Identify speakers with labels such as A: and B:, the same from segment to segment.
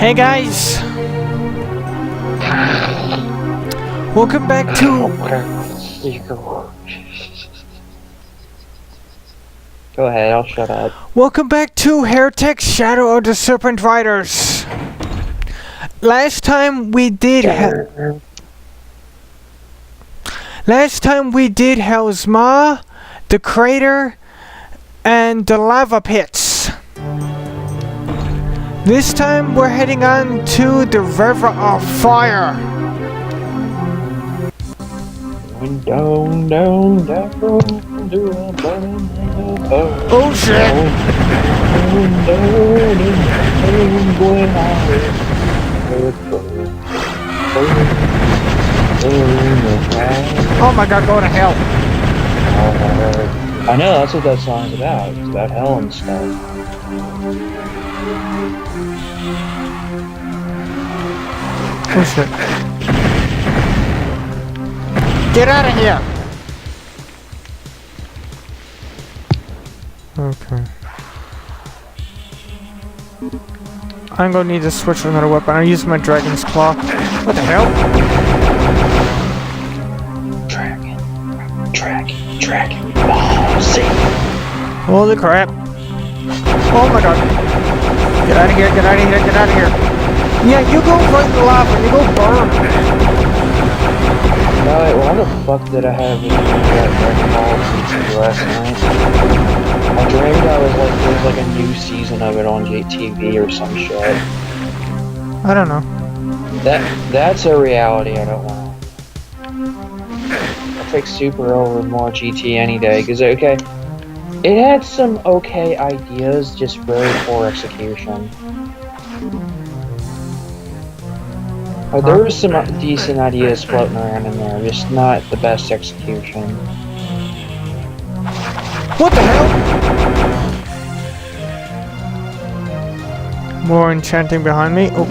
A: Hey guys! Welcome back to...
B: Go ahead, I'll shut up.
A: Welcome back to Heretic Shadow of the Serpent Riders. Last time we did Hell's Maw, the crater, and the lava pits. This time we're heading on to the River of Fire. Oh shit! Oh my god, go to hell.
B: I know, that's what that song's about. It's about hell and stuff.
A: Oh shit. Get out of here! Okay. I'm gonna need to switch to another weapon. I'm using my dragon's claw. What the hell?
B: Dragon. Oh, see?
A: Holy crap. Oh my god. Get out of here, get out of here, get out of here. Yeah, you go right in the lava, you go burn.
B: Why the fuck did I have that Dragon Ball GT last night? I dreamed there was like a new season of it on JTV or some shit.
A: I don't know.
B: That's a reality I don't want. I'll take Super over more GT any day, because okay, it had some okay ideas, just very poor execution. There were some decent ideas floating around in there, just not the best execution.
A: What the hell? More enchanting behind me. Oh,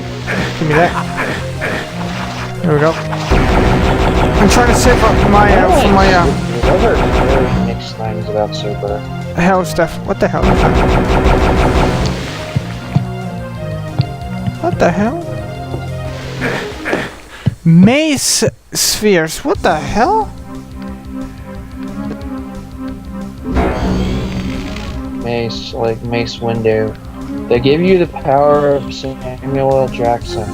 A: give me that. There we go. I'm trying to save up my,
B: I've heard very mixed things about Super.
A: hell stuff. What the hell is that? What the hell? Mace spheres. What the hell?
B: Mace, like Mace Windu. They give you the power of Samuel L. Jackson.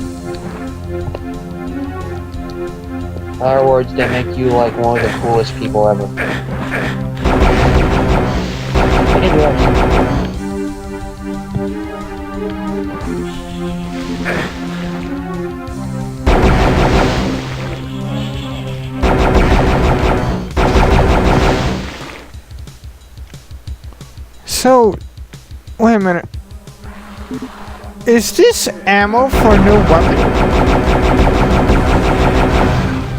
B: In other words, they make you like one of the coolest people ever.
A: So, wait a minute. Is this ammo for a new weapon?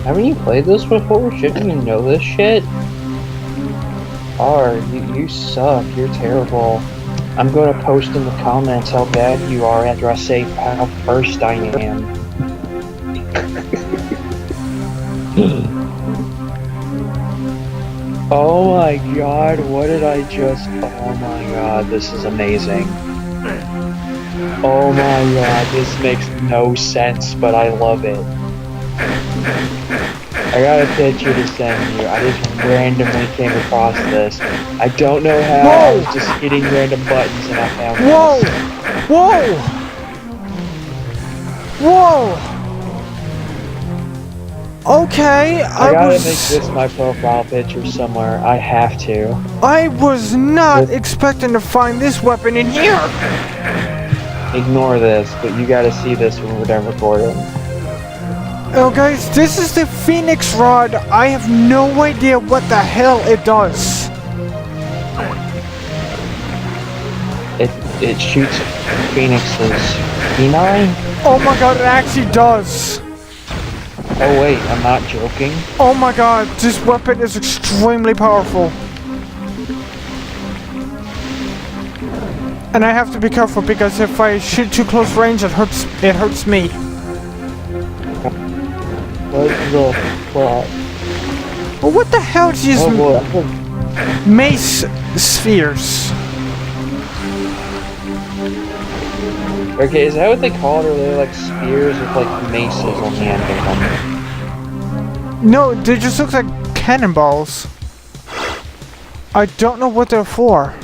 B: Haven't you played this before? Shouldn't you know this shit? You suck. You're terrible. I'm going to post in the comments how bad you are after I say how first I am. Oh my god, what did I just... Oh my god, this is amazing. Oh my god, this makes no sense, but I love it. I got a picture to send you. I just randomly came across this. I don't know how.
A: Whoa!
B: I was just hitting random buttons and I found
A: Whoa!
B: this.
A: Whoa! Whoa! Okay,
B: I gotta make this my profile picture somewhere. I have to.
A: I was not expecting to find this weapon in here!
B: Ignore this, but you gotta see this when we're done recording.
A: Oh guys, this is the Phoenix Rod. I have no idea what the hell it does.
B: It shoots Phoenix's P9?
A: Oh my god, it actually does.
B: Oh wait, I'm not joking.
A: Oh my god, this weapon is extremely powerful. And I have to be careful because if I shoot too close range, it hurts me.
B: What's the plot?
A: Well, what the hell is these
B: Oh boy.
A: mace spheres?
B: Okay, is that what they call it? Or they're like spears with like maces on the end of them?
A: No, they just look like cannonballs. I don't know what they're for.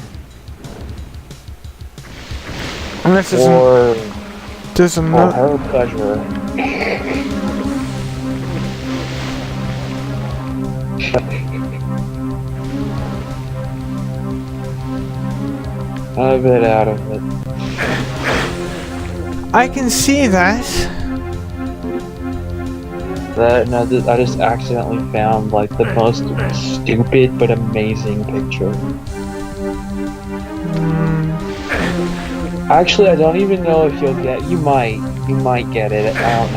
A: Unless there's
B: For
A: another.
B: her pleasure. A bit out of it.
A: I can see that.
B: No, I just accidentally found like the most stupid but amazing picture. Actually, I don't even know if you'll get. You might get it. I don't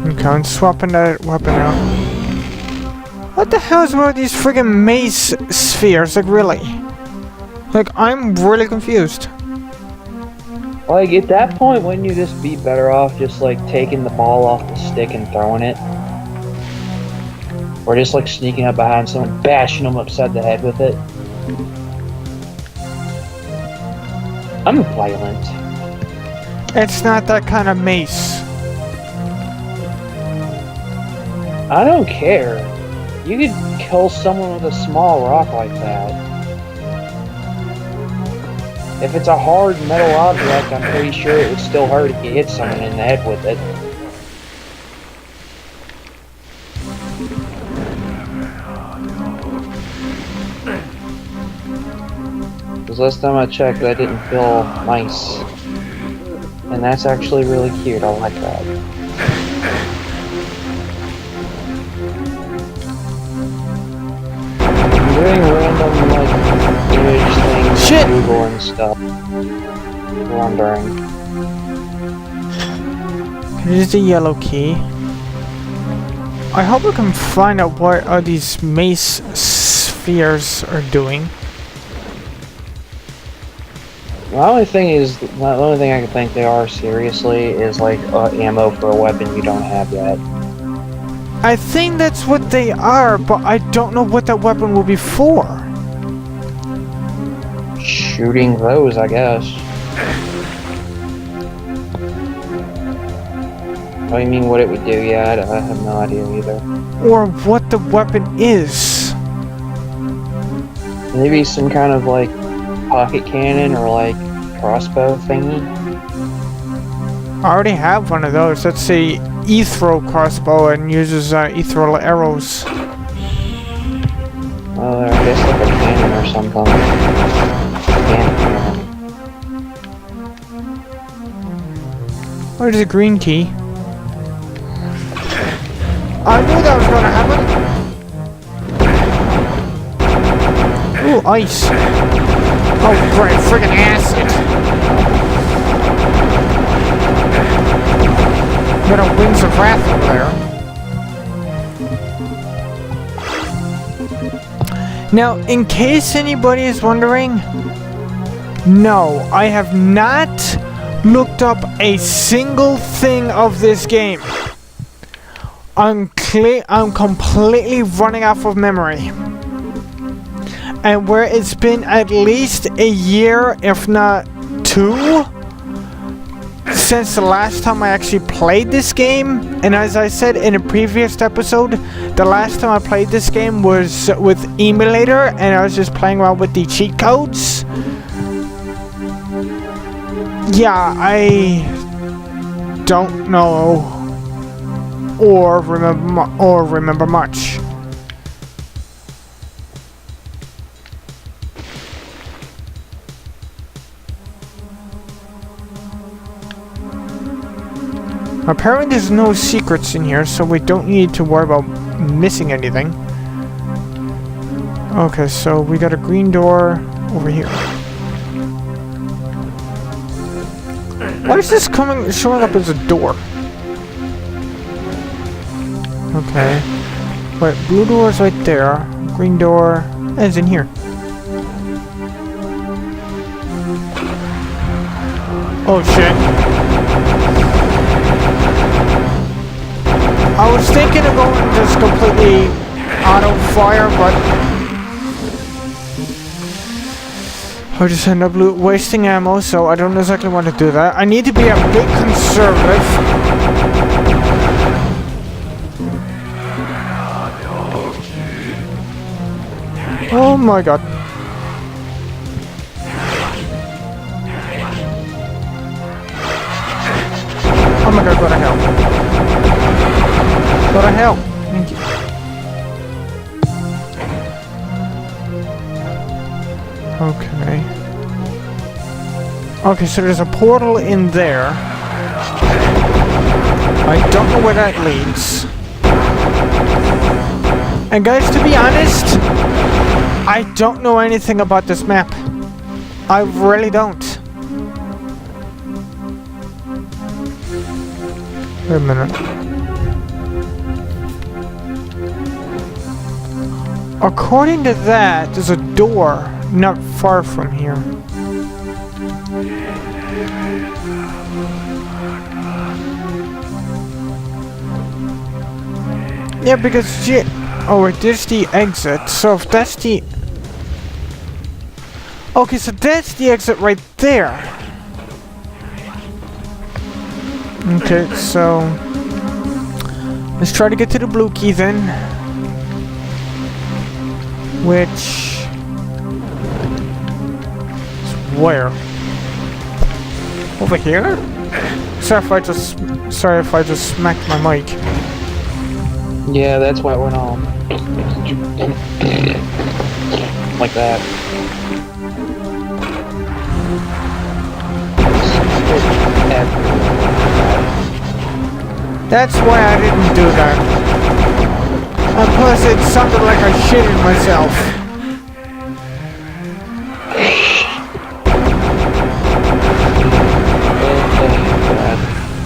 B: know.
A: Okay, I'm swapping that weapon out. What the hell is with these friggin' mace spheres? Like, really? Like, I'm really confused.
B: Like, at that point, wouldn't you just be better off just, like, taking the ball off the stick and throwing it? Or just, like, sneaking up behind someone, bashing them upside the head with it? I'm violent.
A: It's not that kind of mace.
B: I don't care. You could kill someone with a small rock like that. If it's a hard metal object, I'm pretty sure it would still hurt if you hit someone in the head with it. Because last time I checked, that didn't feel nice. And that's actually really cute, I like that. I'm doing random, like, image things
A: Shit!
B: on Google and stuff. Wondering.
A: Here's the yellow key. I hope I can find out what are these mace spheres are doing.
B: The only thing I can think they are seriously is like ammo for a weapon you don't have yet.
A: I think that's what they are, but I don't know what that weapon will be for.
B: Shooting those, I guess. Oh, you mean what it would do? Yeah, I have no idea either.
A: Or what the weapon is.
B: Maybe some kind of like pocket cannon or like crossbow thingy.
A: I already have one of those. That's a ethereal crossbow and uses ethereal arrows.
B: Oh, I guess like a cannon or something. Cannon.
A: Where's the green key? I knew that was gonna happen. Ooh, ice. Oh, great, friggin' acid. Got a Wings of Wrath over there. Now, in case anybody is wondering, no, I have not looked up a single thing of this game. I'm completely running off of memory. And where it's been at least a year, if not two, since the last time I actually played this game. And as I said in a previous episode, the last time I played this game was with emulator, and I was just playing around with the cheat codes. Yeah, I don't know or remember much. Apparently there's no secrets in here, so we don't need to worry about missing anything. Okay, so we got a green door over here. Why is this showing up as a door? Okay. Wait, blue door is right there. Green door is in here. Oh shit. I was thinking of going just completely auto fire, but I just end up wasting ammo, so I don't exactly want to do that. I need to be a bit conservative. Oh my god. Oh my god, go to hell. Go to hell. Thank you. Okay. Okay, so there's a portal in there. I don't know where that leads. And guys, to be honest, I don't know anything about this map. I really don't. Wait a minute. According to that, there's a door not far from here. Yeah, because shit. Oh wait, there's the exit. So if that's the... Okay, so that's the exit right there. Okay, so... let's try to get to the blue key then. Which... where? Over here? Sorry if I just smacked my mic.
B: Yeah, that's why it went on. Like that.
A: That's why I didn't do that. And plus it sounded like I shitted myself.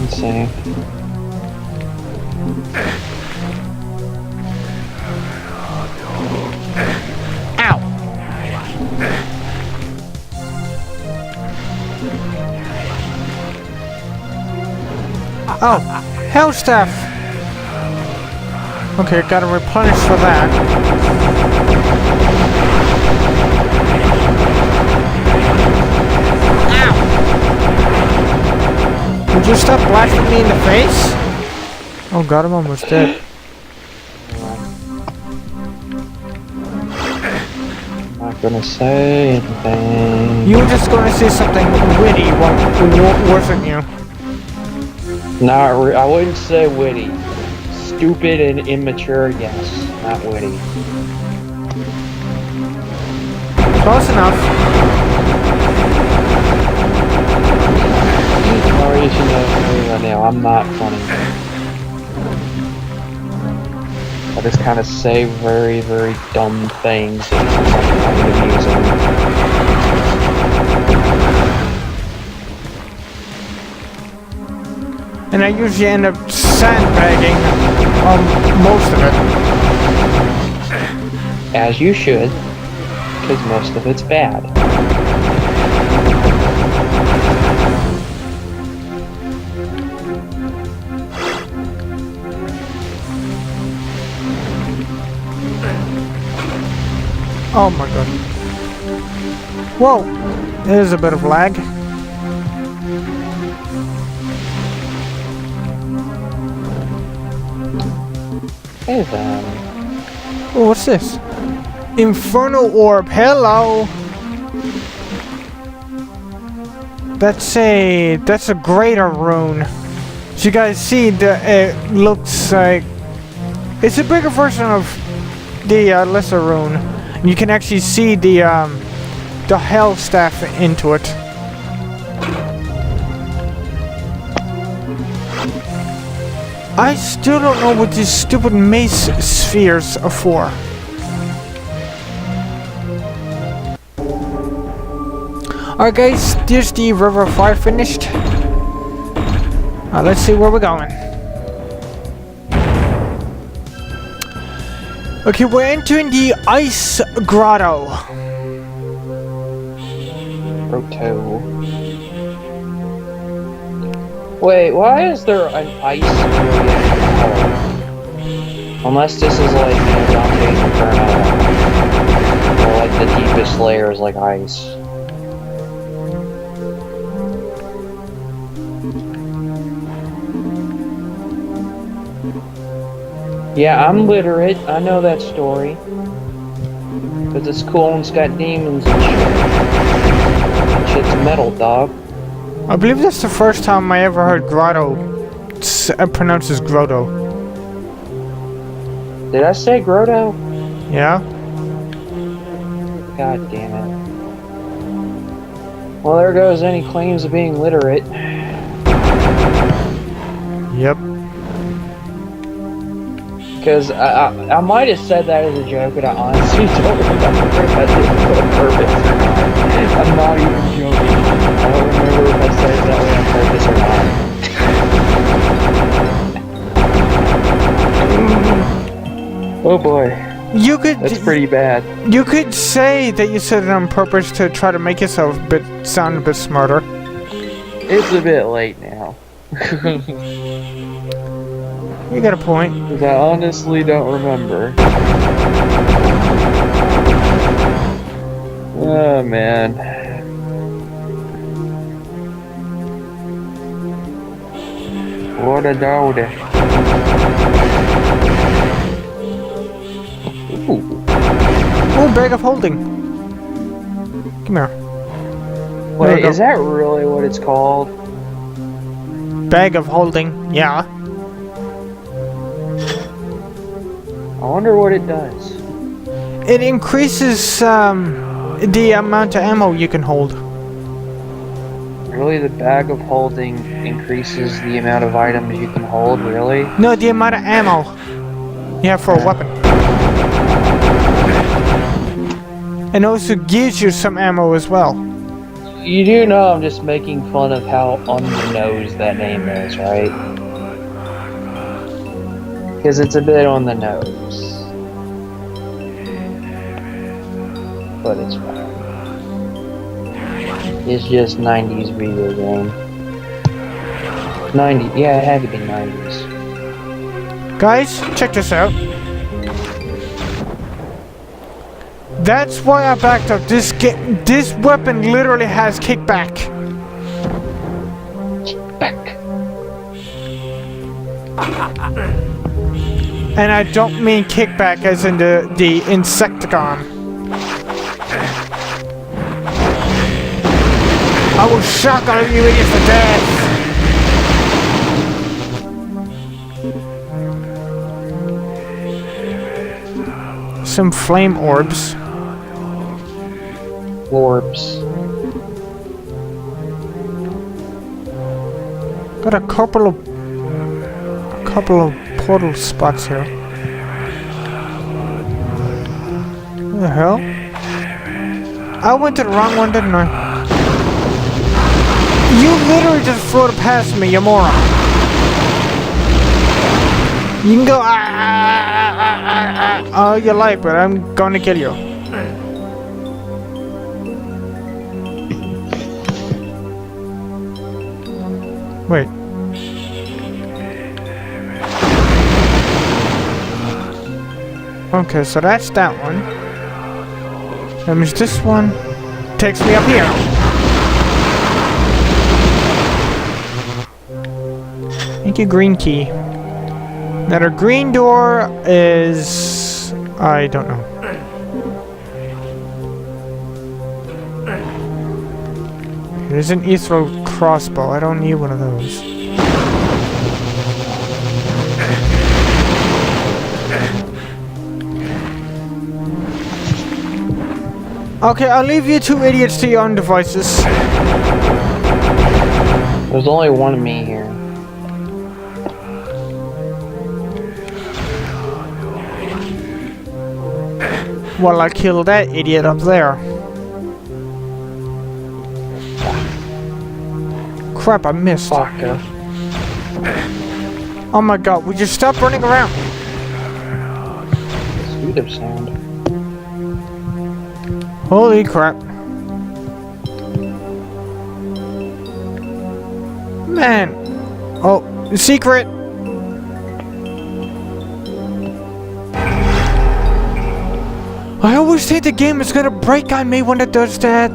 B: Insane.
A: Ow! Oh, hell staff! Okay, gotta replenish for that. Ow! Would you stop blasting me in the face? Oh god, I'm almost dead.
B: Not gonna say anything.
A: You were just gonna say something witty, wasn't you?
B: I wouldn't say witty. Stupid and immature, yes. Not witty.
A: Close enough.
B: Or you should know right now, I'm not funny. I just kind of say very, very dumb things that kind of amusing.
A: And I usually end up sandbagging most of it.
B: As you should, because most of it's bad.
A: Oh my god. Whoa! There's a bit of lag.
B: Hey then.
A: Oh, what's this? Inferno Orb. Hello! That's a greater rune. So you guys see, it looks like... it's a bigger version of the lesser rune. And you can actually see the hell staff into it. I still don't know what these stupid mace spheres are for. Alright guys, there's the River Fire finished. Let's see where we're going. Okay, we're entering the Ice Grotto.
B: Grotto. Wait, why is there an ice area? Unless this is like, you know, Dante's Inferno. Or like the deepest layer is like ice. Yeah, I'm literate. I know that story. Because it's cool and it's got demons and shit. Shit's metal, dog.
A: I believe that's the first time I ever heard grotto pronounced as grotto.
B: Did I say grotto?
A: Yeah?
B: God damn it. Well, there goes any claims of being literate.
A: Yep.
B: Because I might have said that as a joke, but I honestly don't remember if I did it on purpose or not. I'm not even joking. I don't remember if I said it that way on purpose or not. Oh boy. That's pretty bad.
A: You could say that you said it on purpose to try to make yourself sound a bit smarter.
B: It's a bit late now.
A: You got a point.
B: Because I honestly don't remember. Oh man. What a dog.
A: Oh, bag of holding. Come here.
B: Wait, is that really what it's called?
A: Bag of holding, yeah.
B: I wonder what it does.
A: It increases the amount of ammo you can hold.
B: Really, the bag of holding increases the amount of items you can hold, really?
A: No, the amount of ammo you have for a weapon. And also gives you some ammo as well.
B: You do know I'm just making fun of how on the nose that name is, right? Because it's a bit on the nose. But it's fine. It's just 90s video game. 90, yeah, it had to be 90s.
A: Guys, check this out. That's why I backed up. This weapon literally has kickback.
B: Kickback.
A: And I don't mean kickback as in the Insectagon. I will shock all of you idiots to death! Some flame orbs.
B: Orbs.
A: Got a couple of portal spots here. What the hell? I went to the wrong one, didn't I? You literally just floated past me, you moron. You can go all you like, but I'm gonna kill you. Wait. Okay, so that's that one. That means this one takes me up here. Thank you, green key. Now the green door is... I don't know. There's an ethereal crossbow. I don't need one of those. Okay, I'll leave you two idiots to your own devices.
B: There's only one of me here.
A: Well, I killed that idiot up there. Crap, I missed.
B: Fucker.
A: Oh my god, would you stop running around?
B: Speed of sound.
A: Holy crap. Man. Oh, secret. I always think the game is gonna break on me when it does that.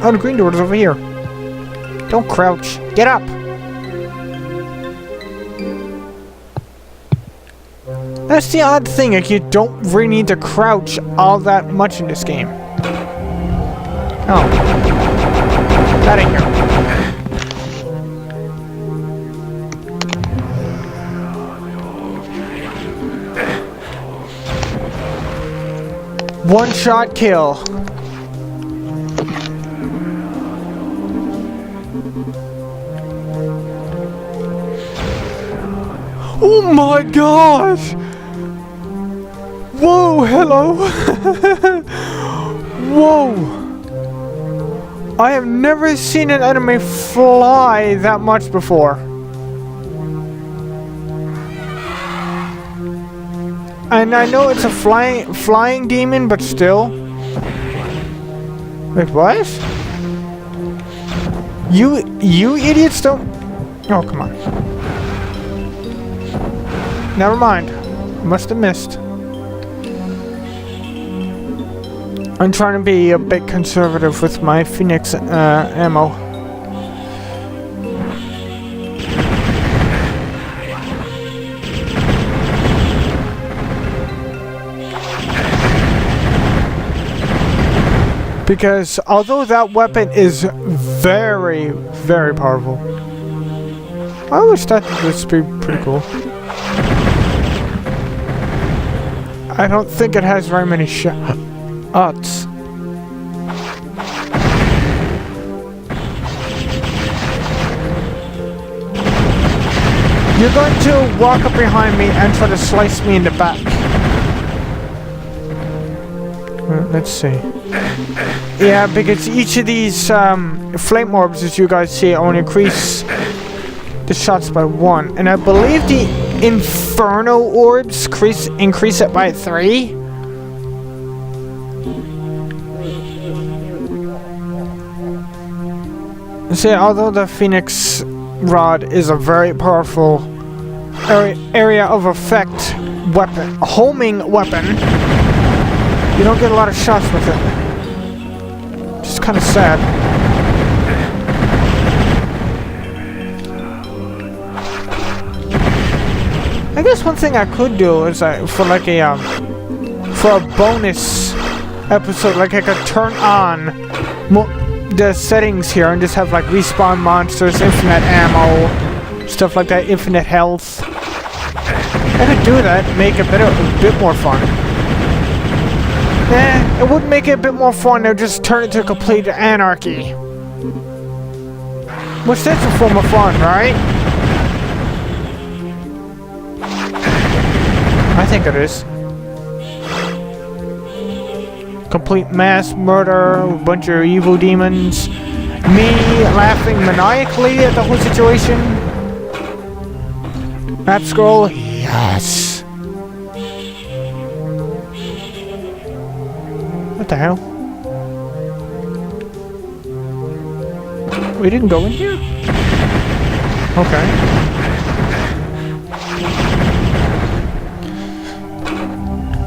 A: Oh, the green door is over here. Don't crouch. Get up. That's the odd thing, like you don't really need to crouch all that much in this game. Oh. That ain't here. One shot kill. Oh my gosh! Whoa, hello! Whoa! I have never seen an enemy fly that much before. And I know it's a flying demon, but still. Wait, what? You idiots don't... Oh, come on. Never mind. Must have missed. I'm trying to be a bit conservative with my Phoenix ammo. Because although that weapon is very, very powerful, I always thought that this would be pretty cool. I don't think it has very many shots. You're going to walk up behind me and try to slice me in the back. Let's see. Yeah, because each of these flame orbs, as you guys see, only increase the shots by 1. And I believe the Inferno orbs increase it by 3. See, although the Phoenix Rod is a very powerful area of effect weapon, homing weapon, you don't get a lot of shots with it. Just kind of sad. I guess one thing I could do is for like a bonus episode, like I could turn on the settings here and just have like respawn monsters, infinite ammo, stuff like that, infinite health. I could do that, make it a bit more fun. It would make it a bit more fun. It would just turn it to complete anarchy. Which that's a form of fun, right? I think it is. Complete mass murder, a bunch of evil demons. Me laughing maniacally at the whole situation. Map scroll, yes. What the hell? We didn't go in here? Okay.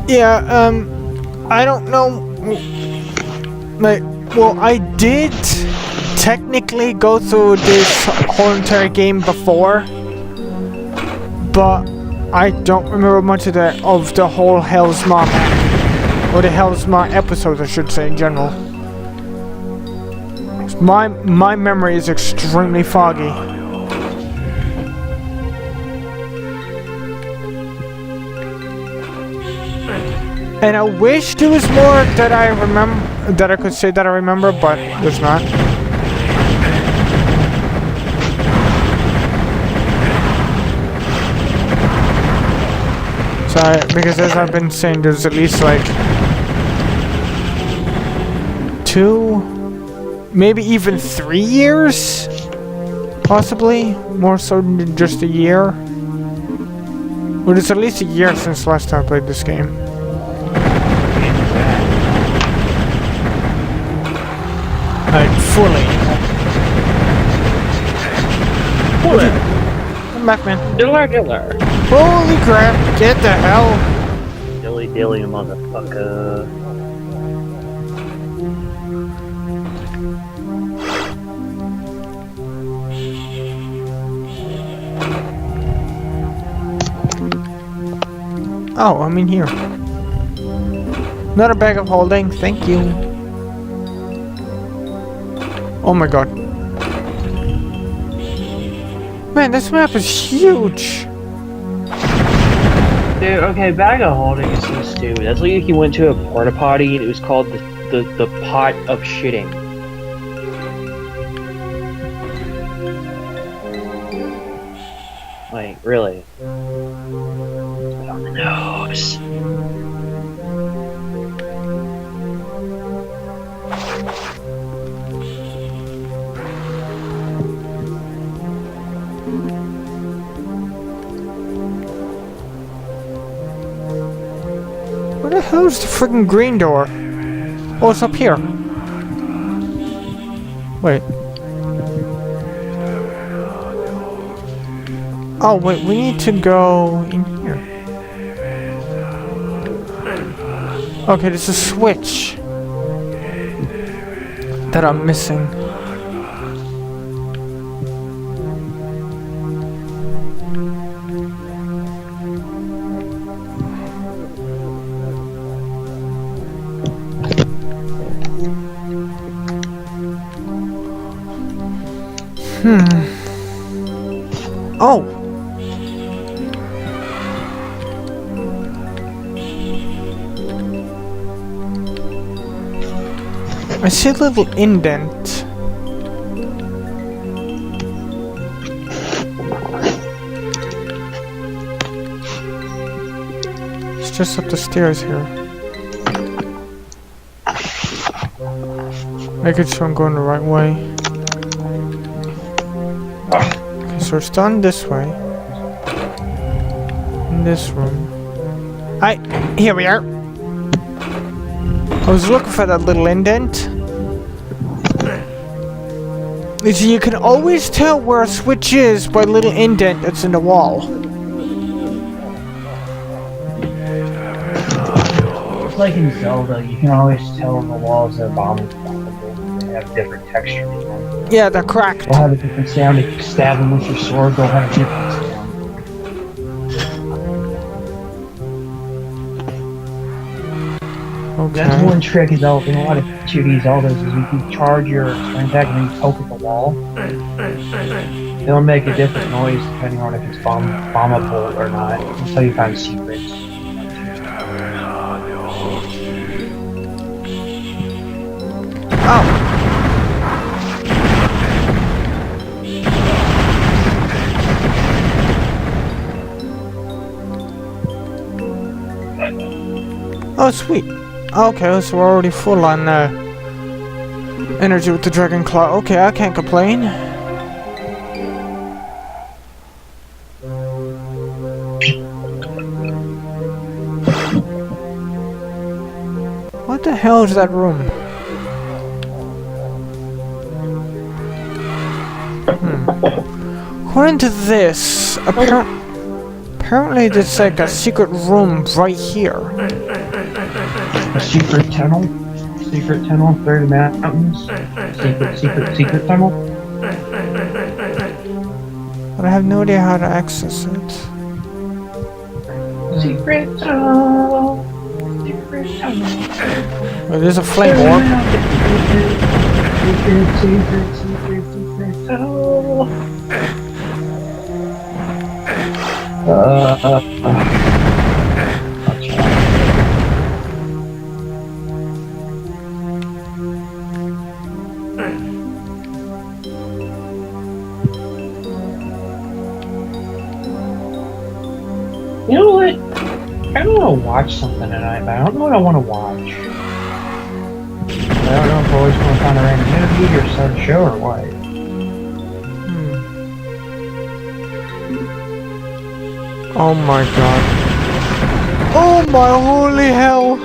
A: Yeah, I don't know. Like, well, I did technically go through this whole entire game before, but I don't remember much of the whole Hell's Maw map, or the Hell's Maw episodes, I should say, in general. My memory is extremely foggy. And I wish there was more that I remember, that I could say that I remember, but there's not. Sorry, because as I've been saying, there's at least like 2, maybe even 3 years, possibly more so than just a year. Well, it's at least a year since last time I played this game. Like, fully. Come back, man.
B: Diller.
A: Holy crap, get the hell.
B: Dilly, motherfucker.
A: Oh, I'm in here. Not a bag of holding, thank you. Oh my god. Man, this map is huge.
B: Dude, okay, bag of holding is so stupid. That's like if you went to a porta potty and it was called the pot of shitting. Like, really? On the nose.
A: Where the hell is the freaking green door? Oh, it's up here. Wait. Oh, wait, we need to go in here. Okay, there's a switch that I'm missing. Oh! I see a little indent. It's just up the stairs here. Making sure I'm going the right way. Okay, so it's done this way. In this room. Hi! Here we are! I was looking for that little indent. You see, you can always tell where a switch is by a little indent that's in the wall.
B: It's like in Zelda, you can always tell the walls are bombable. They have different textures.
A: Yeah, they're cracked.
B: They'll have a different sound. If you stab them with your sword, they'll have a different sound.
A: Okay.
B: That's one trick in a lot of 2D Zeldas is if you charge your spring attack and then you poke at the wall, it'll make a different noise depending on if it's bombable or not. Until you find secrets.
A: Oh! Oh, sweet. Okay, so we're already full on energy with the Dragon Claw. Okay, I can't complain. What the hell is that room? According to this, apparently there's like a secret room right here.
B: A secret tunnel? Secret tunnel through the mountains? Secret tunnel?
A: But I have no idea how to access it.
B: Secret tunnel. Secret tunnel.
A: Well, there's a flame orb.
B: Secret tunnel. You know what? I don't want to watch something tonight, but I don't know what I want to watch. I don't know if I always want to find a random movie or start a show or what.
A: Oh my god. Oh my holy hell!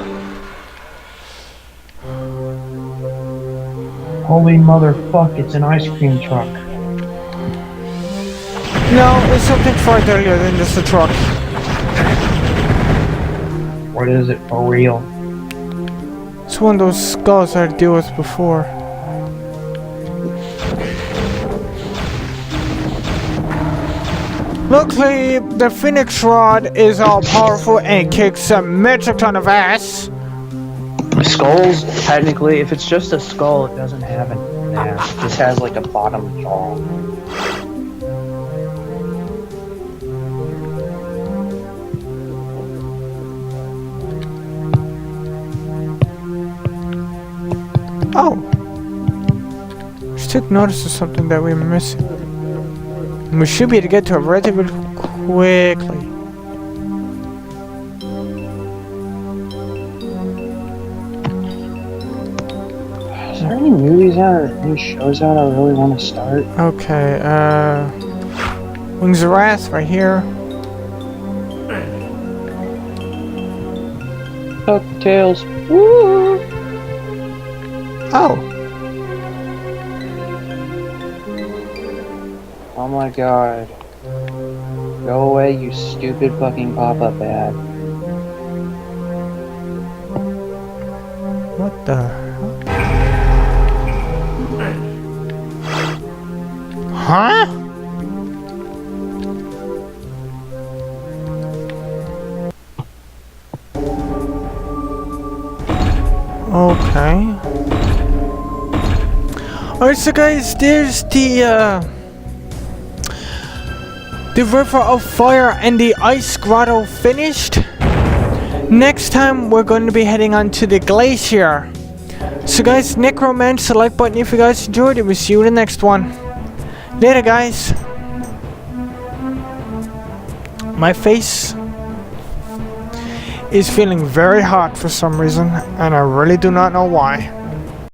B: Holy motherfuck, it's an ice cream truck.
A: No, it's something far earlier than just a truck.
B: What is it for real?
A: It's one of those skulls I dealt with before. Luckily, the Phoenix Rod is all powerful and kicks a metric ton of ass.
B: Skulls, technically, if it's just a skull, it doesn't have an ass. It just has like a bottom jaw.
A: Oh! Just took notice of something that we're missing. We should be able to get to it relatively quickly.
B: Is there any movies out or any shows out I really want to start?
A: Okay, Wings of Wrath right here.
B: DuckTales. Woo!
A: Oh!
B: Oh my god. Go away, you stupid fucking pop-up ad.
A: What the hell? Huh? Okay. Alright, so guys, there's the River of Fire and the Ice Grotto finished. Next time, we're going to be heading on to the Glacier. So guys, Necromance the like button if you guys enjoyed it. We'll see you in the next one. Later, guys. My face is feeling very hot for some reason, and I really do not know why.